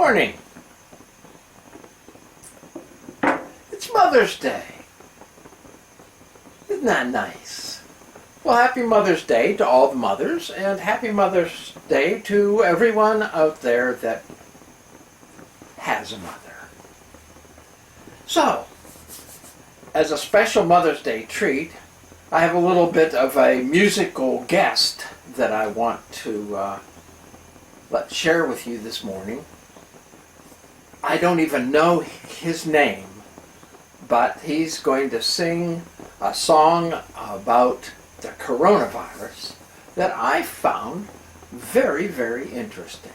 Morning. It's Mother's Day. Isn't that nice? Well, happy Mother's Day to all the mothers, and happy Mother's Day to everyone out there that has a mother. So, as a special Mother's Day treat, I have a little bit of a musical guest that I want to share with you this morning. I don't even know his name, but he's going to sing a song about the coronavirus that I found very, very interesting.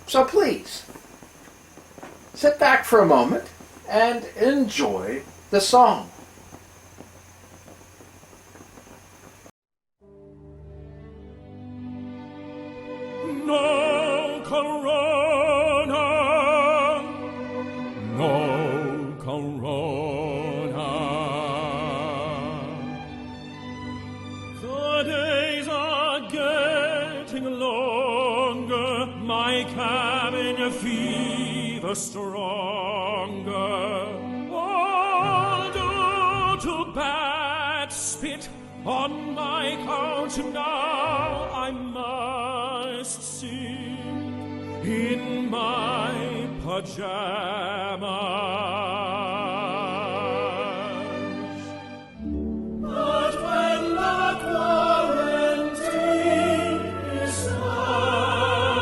So please, sit back for a moment and enjoy the song. No corona, no corona. The days are getting longer, my cabin fever stronger. All due to bad spit on my couch now. I must sink in my pajamas. But when the quarantine is done,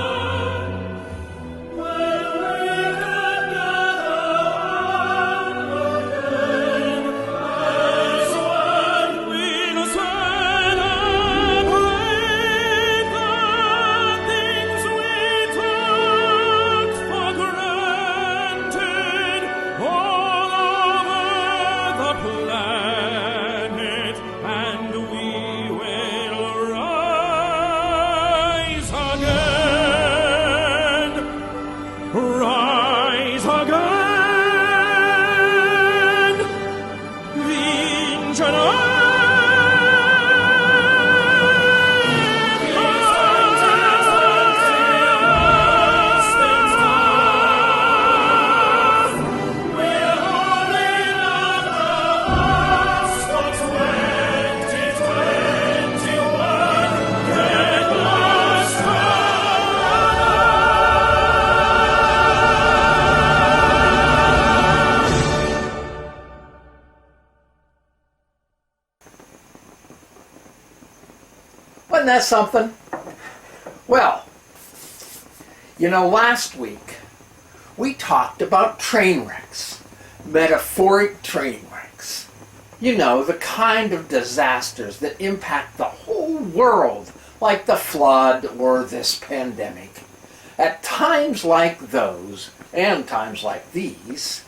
when we can gather again, as one we'll celebrate the things we took for granted all over the planet, and we will rise again, rise again, Vinceremo. Wasn't that something? Well, last week we talked about train wrecks, metaphoric train wrecks. The kind of disasters that impact the whole world, like the flood or this pandemic. At times like those, and times like these,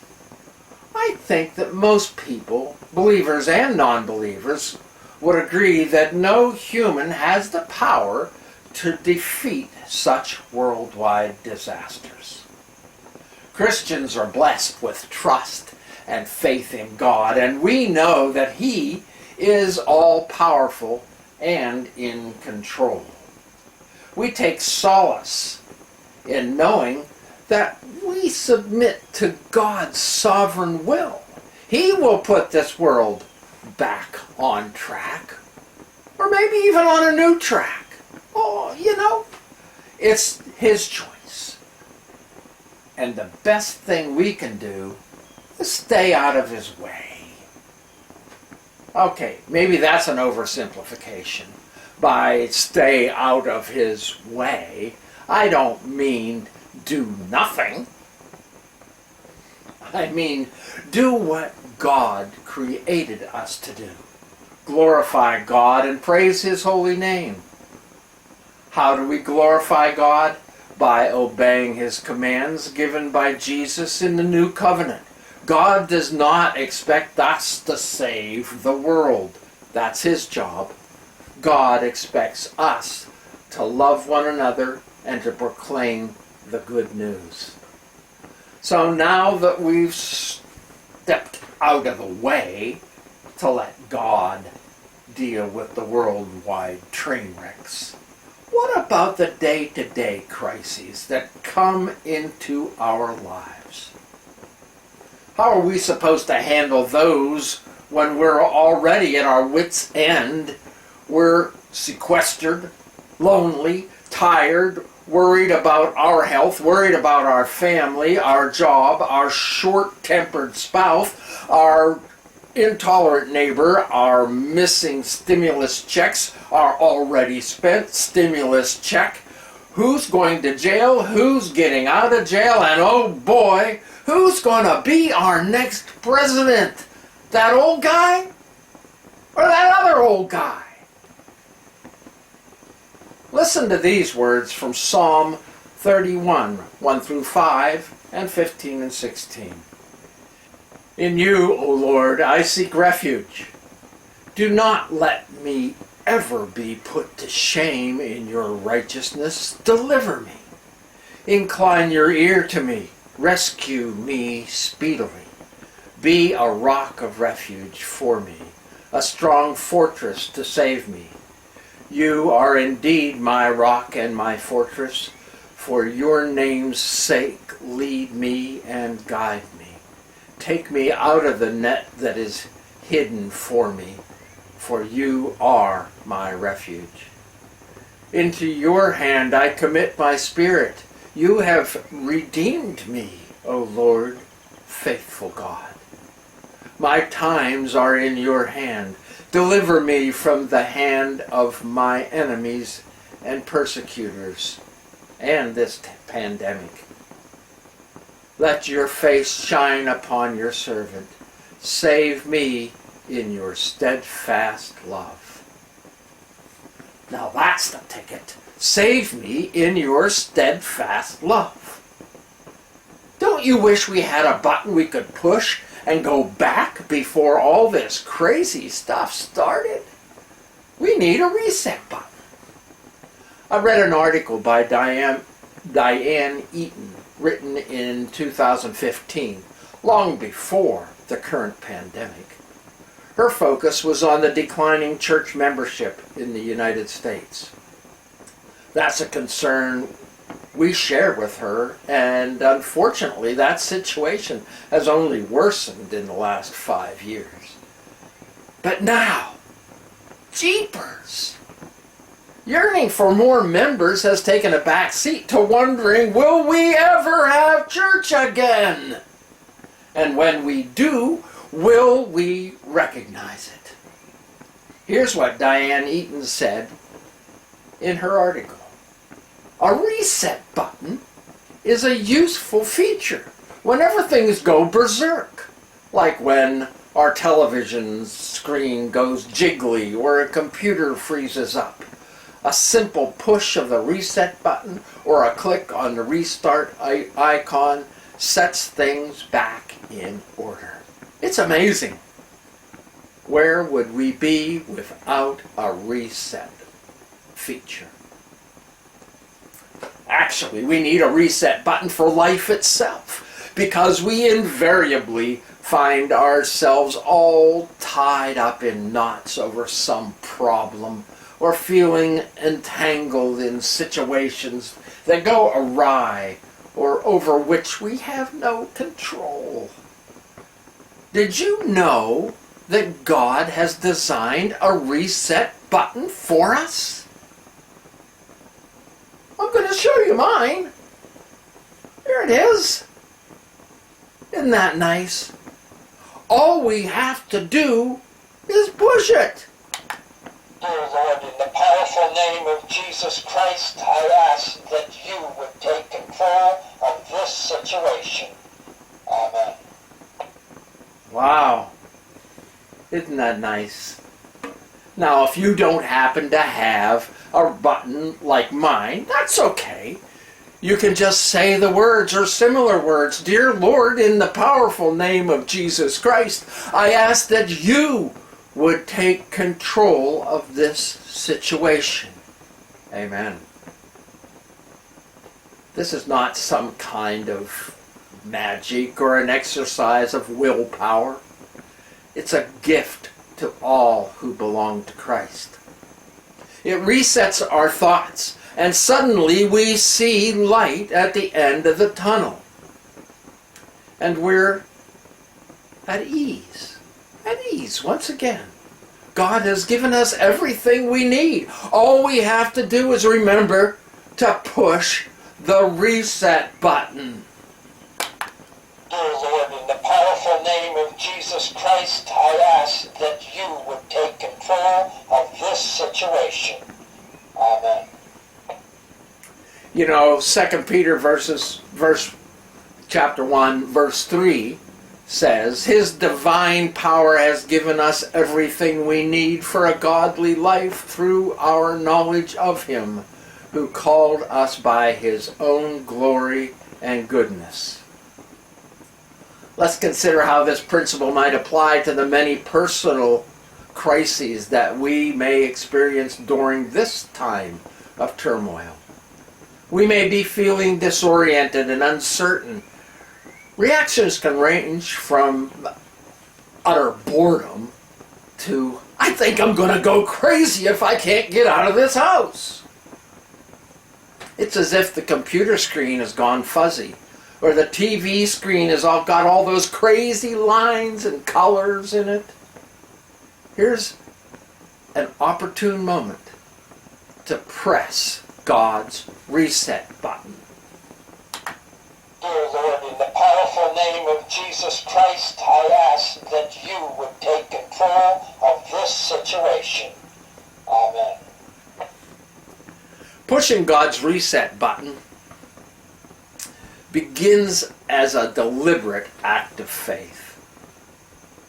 I think that most people, believers and non-believers, would agree that no human has the power to defeat such worldwide disasters. Christians are blessed with trust and faith in God, and we know that He is all-powerful and in control. We take solace in knowing that we submit to God's sovereign will. He will put this world back on track, or maybe even on a new track. It's His choice. And the best thing we can do is stay out of His way. Okay, maybe that's an oversimplification. By stay out of His way, I don't mean do nothing. I mean, do what God created us to do. Glorify God and praise His holy name. How do we glorify God? By obeying His commands given by Jesus in the new covenant. God does not expect us to save the world. That's His job. God expects us to love one another and to proclaim the good news. So now that we've stepped out of the way to let God deal with the worldwide train wrecks, what about the day-to-day crises that come into our lives? How are we supposed to handle those when we're already at our wits' end? We're sequestered, lonely, tired, worried about our health, worried about our family, our job, our short-tempered spouse, our intolerant neighbor, our missing stimulus checks, our already spent stimulus check. Who's going to jail? Who's getting out of jail? And oh boy, who's going to be our next president? That old guy? Or that other old guy? Listen to these words from Psalm 31, 1 through 5, and 15 and 16. In you, O Lord, I seek refuge. Do not let me ever be put to shame. In your righteousness, deliver me. Incline your ear to me. Rescue me speedily. Be a rock of refuge for me, a strong fortress to save me. You are indeed my rock and my fortress. For your name's sake, lead me and guide me. Take me out of the net that is hidden for me, for you are my refuge. Into your hand I commit my spirit. You have redeemed me, O Lord, faithful God. My times are in your hand. Deliver me from the hand of my enemies and persecutors and this pandemic. Let your face shine upon your servant. Save me in your steadfast love. Now that's the ticket. Save me in your steadfast love. Don't you wish we had a button we could push and go back before all this crazy stuff started? We need a reset button. I read an article by Diane Eaton, written in 2015, long before the current pandemic. Her focus was on the declining church membership in the United States. That's a concern we share with her, and unfortunately that situation has only worsened in the last 5 years. But now, jeepers! Yearning for more members has taken a back seat to wondering, will we ever have church again? And when we do, will we recognize it? Here's what Diane Eaton said in her article. A reset button is a useful feature whenever things go berserk, like when our television screen goes jiggly or a computer freezes up. A simple push of the reset button or a click on the restart icon sets things back in order. It's amazing. Where would we be without a reset feature? Actually, we need a reset button for life itself, because we invariably find ourselves all tied up in knots over some problem or feeling entangled in situations that go awry or over which we have no control. Did you know that God has designed a reset button for us? I'm going to show you mine. Here it is. Isn't that nice? All we have to do is push it. Dear Lord, in the powerful name of Jesus Christ, I ask that you would take control of this situation. Amen. Wow. Isn't that nice? Now, if you don't happen to have a button like mine, that's okay. You can just say the words or similar words. Dear Lord, in the powerful name of Jesus Christ, I ask that you would take control of this situation. Amen. This is not some kind of magic or an exercise of willpower. It's a gift to all who belong to Christ. It resets our thoughts and suddenly we see light at the end of the tunnel. And we're at ease. At ease once again. God has given us everything we need. All we have to do is remember to push the reset button. Dear Lord, in the powerful name of Jesus Christ, I ask that you would take control of this situation. Amen. You know, 2 Peter chapter 1, verse 3 says, His divine power has given us everything we need for a godly life through our knowledge of Him, who called us by His own glory and goodness. Let's consider how this principle might apply to the many personal crises that we may experience during this time of turmoil. We may be feeling disoriented and uncertain. Reactions can range from utter boredom to, I think I'm going to go crazy if I can't get out of this house. It's as if the computer screen has gone fuzzy, or the TV screen has got all those crazy lines and colors in it. Here's an opportune moment to press God's reset button. Dear Lord, in the powerful name of Jesus Christ, I ask that you would take control of this situation. Amen. Pushing God's reset button begins as a deliberate act of faith.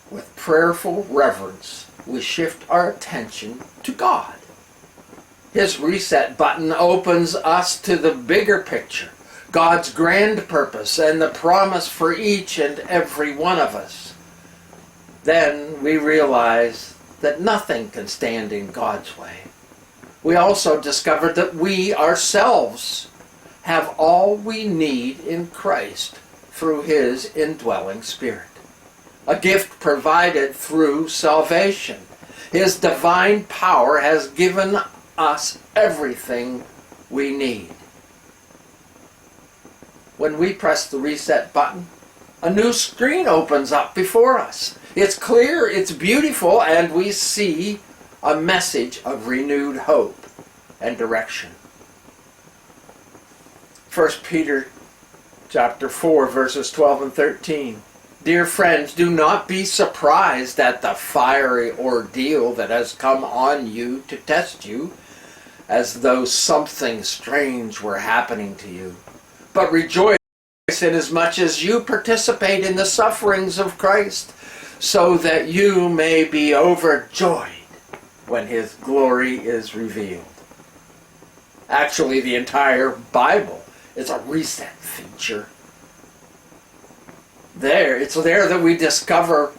With prayerful reverence, we shift our attention to God. His reset button opens us to the bigger picture, God's grand purpose and the promise for each and every one of us. Then we realize that nothing can stand in God's way. We also discovered that we ourselves have all we need in Christ through His indwelling Spirit. A gift provided through salvation. His divine power has given us everything we need. When we press the reset button, a new screen opens up before us. It's clear, it's beautiful, and we see a message of renewed hope and direction. 1 Peter chapter 4, verses 12 and 13. Dear friends, do not be surprised at the fiery ordeal that has come on you to test you, as though something strange were happening to you. But rejoice inasmuch as you participate in the sufferings of Christ, so that you may be overjoyed when His glory is revealed. Actually, the entire Bible is a reset feature. It's there that we discover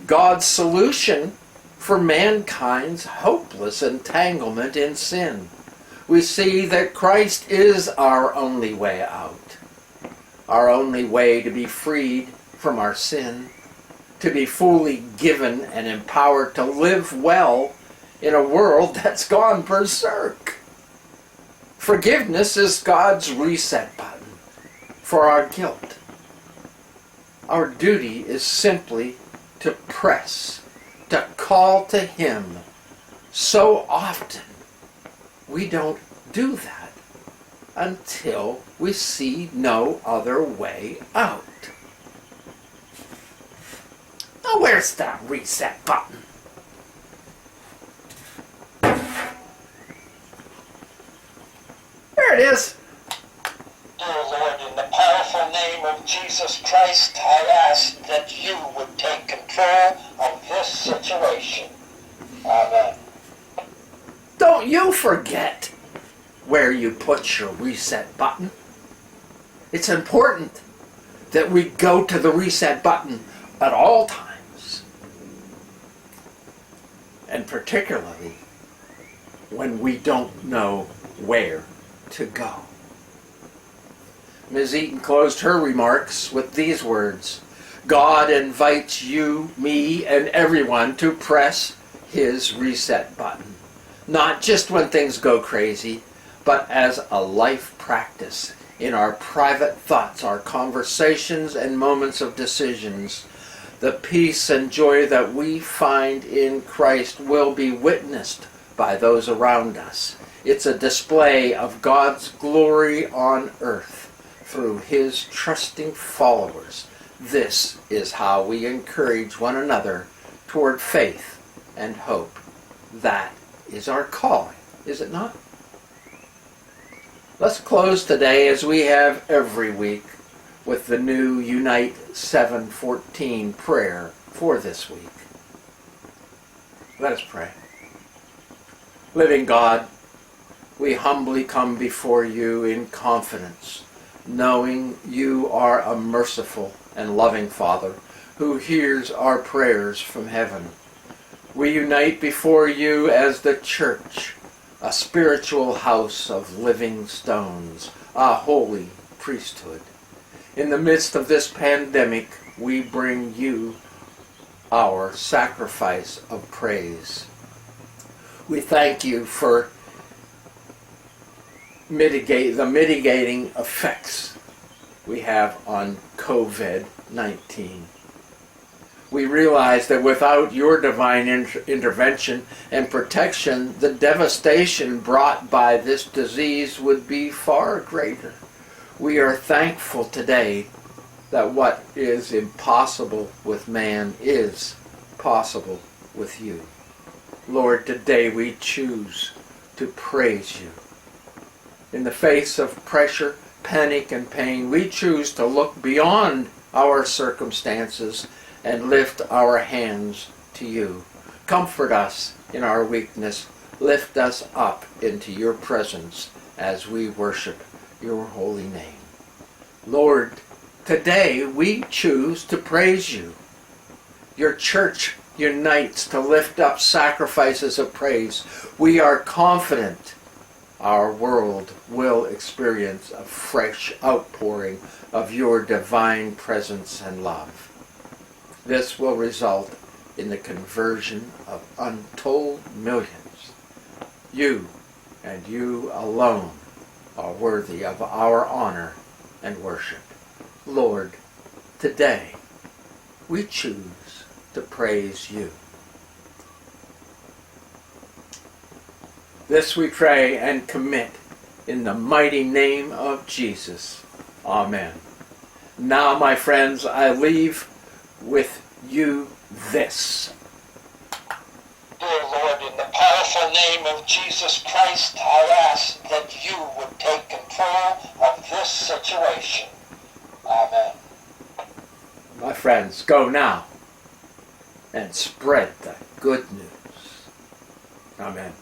God's solution for mankind's hopeless entanglement in sin. We see that Christ is our only way out, our only way to be freed from our sin, to be fully given and empowered to live well in a world that's gone berserk. Forgiveness is God's reset button for our guilt. Our duty is simply to press, to call to Him. So often we don't do that until we see no other way out. Now where's that reset button? There it is. Dear Lord, in the powerful name of Jesus Christ, I ask that you would take control of this situation. Amen. Don't you forget where you put your reset button. It's important that we go to the reset button at all times. And particularly when we don't know where to go. Ms. Eaton closed her remarks with these words: God invites you, me, and everyone to press His reset button. Not just when things go crazy, but as a life practice in our private thoughts, our conversations, and moments of decisions. The peace and joy that we find in Christ will be witnessed by those around us. It's a display of God's glory on earth through his trusting followers. This is how we encourage one another toward faith and hope. That is our calling, is it not? Let's close today, as we have every week, with the new Unite 7:14 prayer for this week. Let us pray. Living God, we humbly come before you in confidence, knowing you are a merciful and loving Father who hears our prayers from heaven. We unite before you as the church, a spiritual house of living stones, a holy priesthood. In the midst of this pandemic, we bring you our sacrifice of praise. We thank you for the mitigating effects we have on COVID-19. We realize that without your divine intervention and protection, the devastation brought by this disease would be far greater. We are thankful today that what is impossible with man is possible with you. Lord, today we choose to praise you. In the face of pressure, panic, and pain, we choose to look beyond our circumstances and lift our hands to you. Comfort us in our weakness. Lift us up into your presence as we worship your holy name. Lord, today we choose to praise you. Your church unites to lift up sacrifices of praise. We are confident our world will experience a fresh outpouring of your divine presence and love. This will result in the conversion of untold millions. You and you alone are worthy of our honor and worship. Lord, today we choose to praise you. This we pray and commit in the mighty name of Jesus. Amen. Now, my friends, I leave with you this. Dear Lord, in the powerful name of Jesus Christ, I ask that you would take control of this situation. Amen. My friends, go now and spread the good news. Amen.